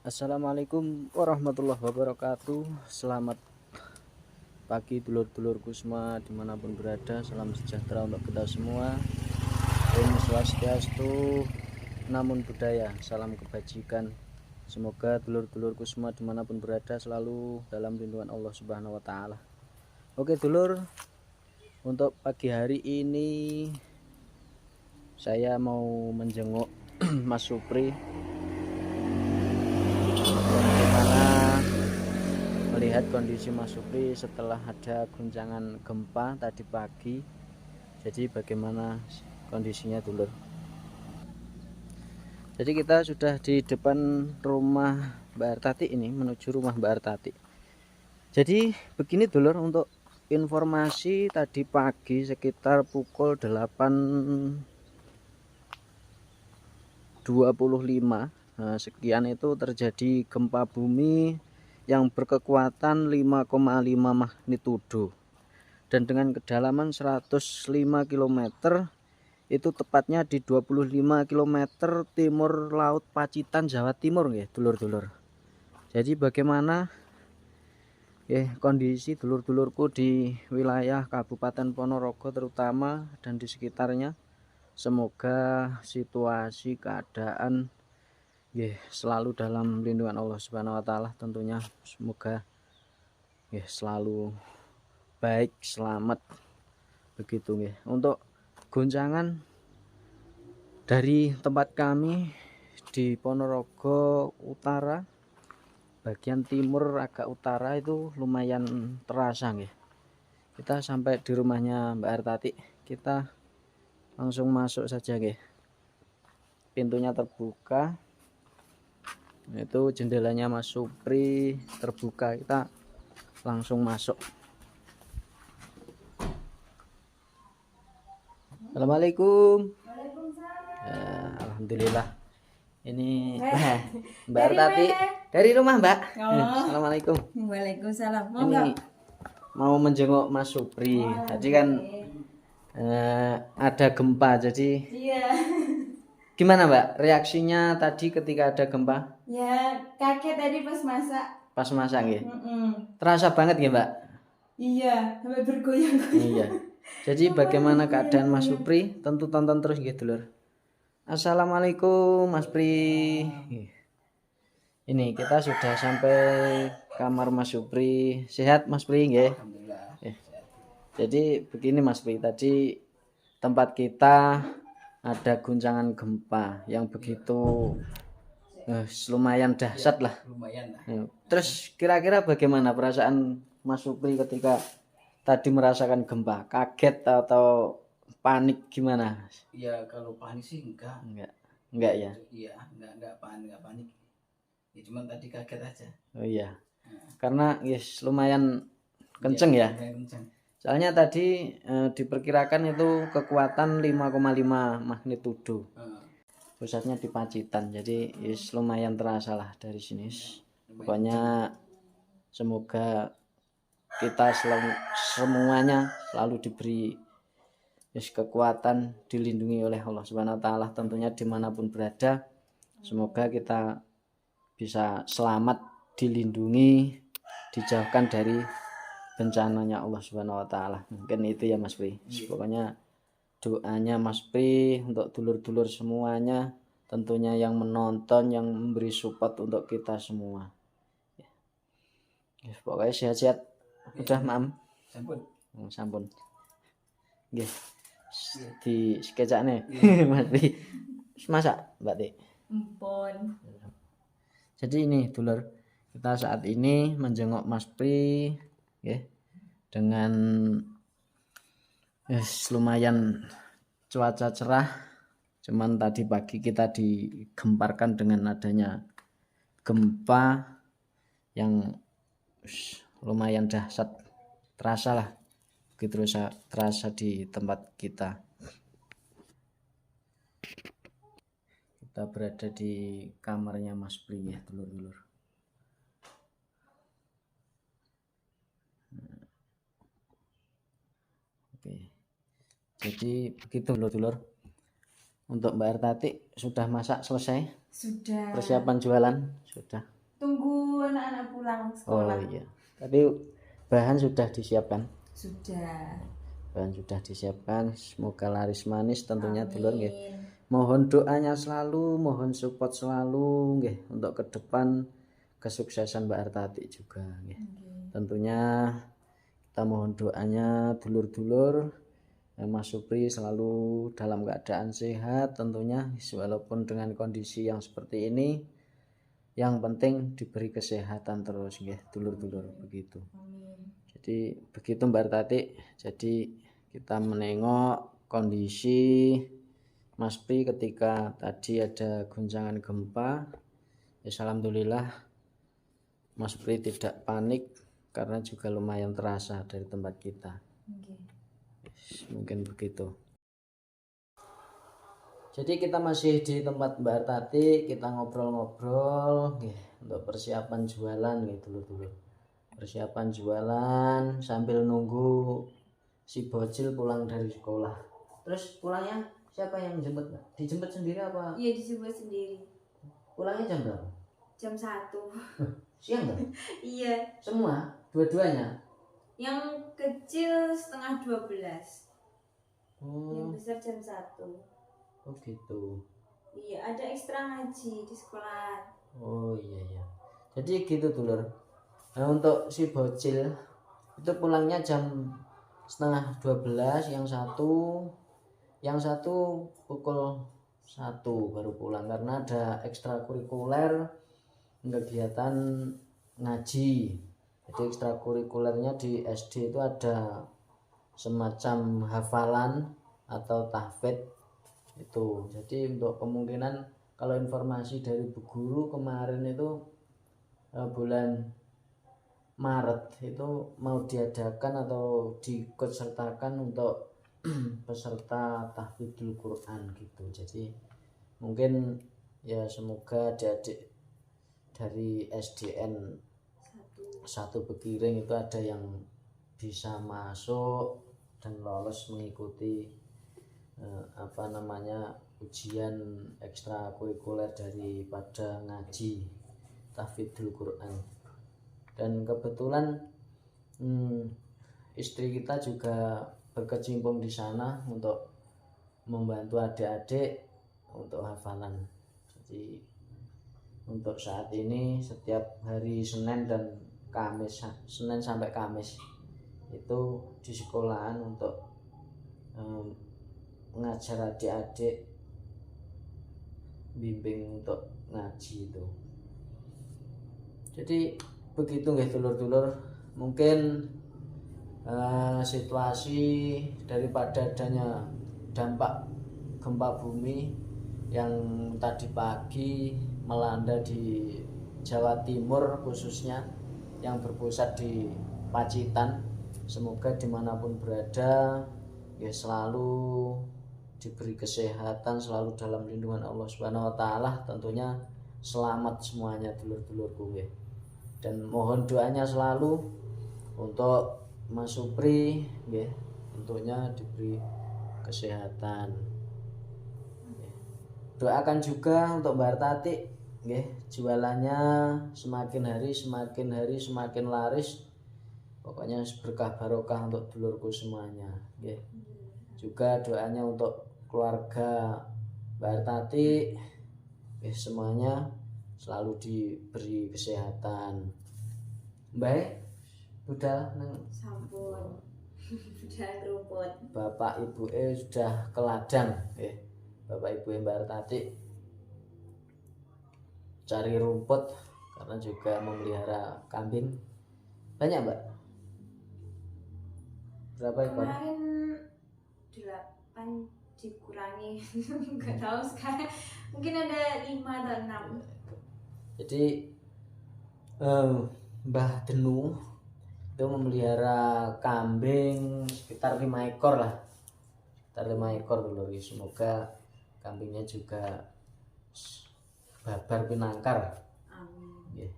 Assalamualaikum warahmatullahi wabarakatuh. Selamat pagi dulur-dulurku semua dimanapun berada. Salam sejahtera untuk kita semua. Om Swastiastu, Namo Buddhaya. Salam kebajikan. Semoga dulur-dulurku semua dimanapun berada selalu dalam lindungan Allah Subhanahu Wa Taala. Oke dulur, untuk pagi hari ini saya mau menjenguk Mas Supri melihat kondisi Mas Supri setelah ada guncangan gempa tadi pagi. Jadi bagaimana kondisinya dulur? Jadi kita sudah di depan rumah Mbak Artati ini, menuju rumah Mbak Artati. Jadi begini dulur, untuk informasi tadi pagi sekitar pukul 8.25 sekian itu terjadi gempa bumi yang berkekuatan 5,5 magnitudo dan dengan kedalaman 105 km, itu tepatnya di 25 km timur laut Pacitan, Jawa Timur ya dulur-dulur. Jadi bagaimana kondisi dulur-dulurku di wilayah Kabupaten Ponorogo terutama dan di sekitarnya. Semoga situasi keadaan selalu dalam lindungan Allah Subhanahu Wa Taala tentunya. Semoga selalu baik, selamat begitu ya. Untuk guncangan dari tempat kami di Ponorogo Utara, bagian timur agak utara itu lumayan terasa ya. Kita sampai di rumahnya Mbak Artati, kita langsung masuk saja ya. Pintunya terbuka, itu jendelanya Mas Supri terbuka, kita langsung masuk. Assalamualaikum. Ya, alhamdulillah. Ini Mbak Artati dari rumah Mbak. Assalamualaikum. Waalaikumsalam. Ini mau menjenguk Mas Supri. Tadi kan ada gempa, jadi iya. Gimana Mbak reaksinya tadi ketika ada gempa? Ya kaget tadi pas masak. Pas masak ya? Terasa banget ya Mbak? Iya, sampai bergoyang-goyang. Iya. Jadi bagaimana keadaan Mas Supri? Tentu tonton terus gitu lur. Assalamualaikum Mas Pri. Ini kita sudah sampai kamar Mas Supri. Sehat Mas Pri nggih? Alhamdulillah. Jadi begini Mas Pri, tadi tempat kita ada guncangan gempa yang begitu lumayan dahsyat lah. Lumayan lah. Terus kira-kira bagaimana perasaan Mas Supri ketika tadi merasakan gempa? Kaget atau panik gimana? Ya kalau panik sih enggak. Enggak ya? Iya, enggak panik. Ya cuman tadi kaget aja. Oh iya. Karena lumayan kenceng ya. Kenceng. Soalnya tadi diperkirakan itu kekuatan 5,5 magnitudo. Pusatnya di Pacitan. Jadi lumayan terasa lah dari sini. Pokoknya semoga kita semuanya selalu diberi kekuatan, dilindungi oleh Allah Subhanahu Wa Taala tentunya dimanapun berada. Semoga kita bisa selamat, dilindungi, dijauhkan dari bencananya Allah Subhanahu Wa Taala. Mungkin itu ya Mas Pri. Pokoknya doanya Mas Pri untuk dulur-dulur semuanya, tentunya yang menonton, yang memberi support untuk kita semua. Pokoknya sehat-sehat. Udah Mam. Sampun. Nggih. Di skecane Mas Pri. Masak Mbak Ti. Empon. Jadi ini dulur, kita saat ini menjenguk Mas Pri dengan lumayan cuaca cerah. Cuman tadi pagi kita digemparkan dengan adanya gempa yang lumayan dahsyat, terasa lah gitu, terasa di tempat kita. Kita berada di kamarnya Mas Pri ya dulur-dulur. Oke. Jadi begitu dulur-dulur. Untuk Mbak Artati sudah masak selesai. Sudah. Persiapan jualan sudah. Tunggu anak-anak pulang Oh sekolah. iya. Tapi bahan sudah disiapkan. Sudah. Bahan sudah disiapkan. Semoga laris manis tentunya dulur nggih. Amin. Mohon doanya selalu, mohon support selalu nggih untuk ke depan kesuksesan Mbak Artati juga nggih. Tentunya kita mohon doanya dulur-dulur Mas Supri selalu dalam keadaan sehat tentunya, walaupun dengan kondisi yang seperti ini, yang penting diberi kesehatan terus nggih dulur-dulur begitu. Amin. Jadi begitu Mbak Artati. Jadi kita menengok kondisi Mas Pri ketika tadi ada guncangan gempa. Ya, alhamdulillah Mas Pri tidak panik karena juga lumayan terasa dari tempat kita. Mungkin begitu. Jadi kita masih di tempat Mbak Artati, kita ngobrol-ngobrol untuk persiapan jualan gitu dulu. Persiapan jualan sambil nunggu si bocil pulang dari sekolah. Terus pulangnya siapa yang jemput, Mbak? Dijemput sendiri apa? Iya, dijemput sendiri. Pulangnya jam berapa? Jam 1. Siang nggak? Iya. Semua? Dua-duanya? Yang kecil setengah 12. Oh, Yang besar jam 1. oh gitu. Iya, ada ekstra ngaji di sekolah. Oh iya iya. Jadi gitu dulur. Nah, untuk si bocil itu pulangnya jam setengah 12, yang satu pukul 1 baru pulang karena ada ekstrakurikuler kegiatan ngaji. Jadi ekstrakurikulernya di SD itu ada semacam hafalan atau tahfidz itu. Jadi untuk kemungkinan kalau informasi dari Bu Guru kemarin itu bulan Maret itu mau diadakan atau diikutsertakan untuk peserta tahfidzul Quran gitu. Jadi mungkin ya semoga adik-adik dari SDN 1 Bekiring itu ada yang bisa masuk dan lolos mengikuti ujian ekstrakurikuler daripada ngaji tahfidzul Quran. Dan kebetulan istri kita juga berkecimpung di sana untuk membantu adik-adik untuk hafalan. Jadi untuk saat ini setiap hari Senin dan Kamis, Senin sampai Kamis itu di sekolahan untuk mengajar adik-adik, bimbing untuk ngaji itu. Jadi begitu nggih dulur-dulur. Mungkin situasi daripada adanya dampak gempa bumi yang tadi pagi melanda di Jawa Timur khususnya yang berpusat di Pacitan, semoga dimanapun berada ya selalu diberi kesehatan, selalu dalam lindungan Allah Subhanahu wa taala, tentunya selamat semuanya dulur-dulurku nggih. Dan mohon doanya selalu untuk Mas Supri nggih, tentunya diberi kesehatan. Doakan juga untuk Mbak Artati nggih, jualannya semakin hari semakin laris. Pokoknya berkah barokah untuk dulurku semuanya nggih. Juga doanya untuk keluarga Mbak Artati nggih, semuanya selalu diberi kesehatan. Baik, budal nang Sampun. Udah rumput. Bapak Ibu sudah ke ladang nggih. Bapak Ibu Mbak Artati cari rumput karena juga memelihara kambing. Banyak, Mbak? Berapa ekor? Kemarin 8 dikurangi. Enggak tahu sekarang. Mungkin ada 5 atau 6. Jadi Mbah Denu itu memelihara kambing sekitar 5 ekor lah. Sekitar 5 ekor dulu. Semoga kambingnya juga babar pinangkar. Amin. Yeah.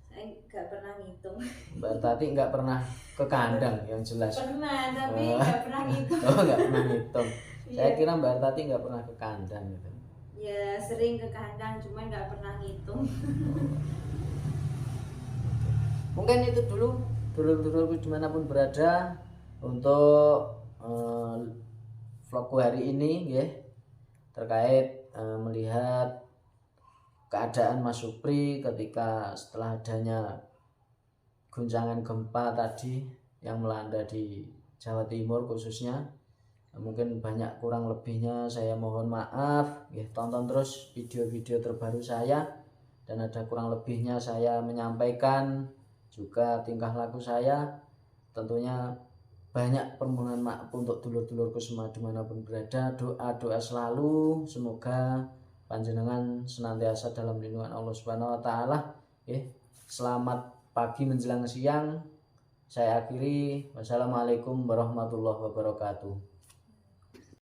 Saya nggak pernah ngitung. Mbak Tati nggak pernah ke kandang yang jelas. Pernah, tapi nggak pernah ngitung. Oh, nggak pernah ngitung. Saya Iya. kira Mbak Tati nggak pernah ke kandang gitu. Ya sering ke kandang, cuman nggak pernah ngitung. Mungkin itu dulu dulur-dulurku dimanapun berada untuk vlogku hari ini ya, terkait melihat keadaan Mas Supri ketika setelah adanya guncangan gempa tadi yang melanda di Jawa Timur khususnya. Mungkin banyak kurang lebihnya saya mohon maaf ya. Tonton terus video-video terbaru saya, dan ada kurang lebihnya saya menyampaikan juga tingkah laku saya. Tentunya banyak permohonan maaf untuk dulur-dulurku semua dimanapun berada. Doa-doa selalu semoga panjenengan senantiasa dalam lindungan Allah Subhanahu wa taala. Selamat pagi menjelang siang. Saya akhiri. Wassalamualaikum warahmatullahi wabarakatuh.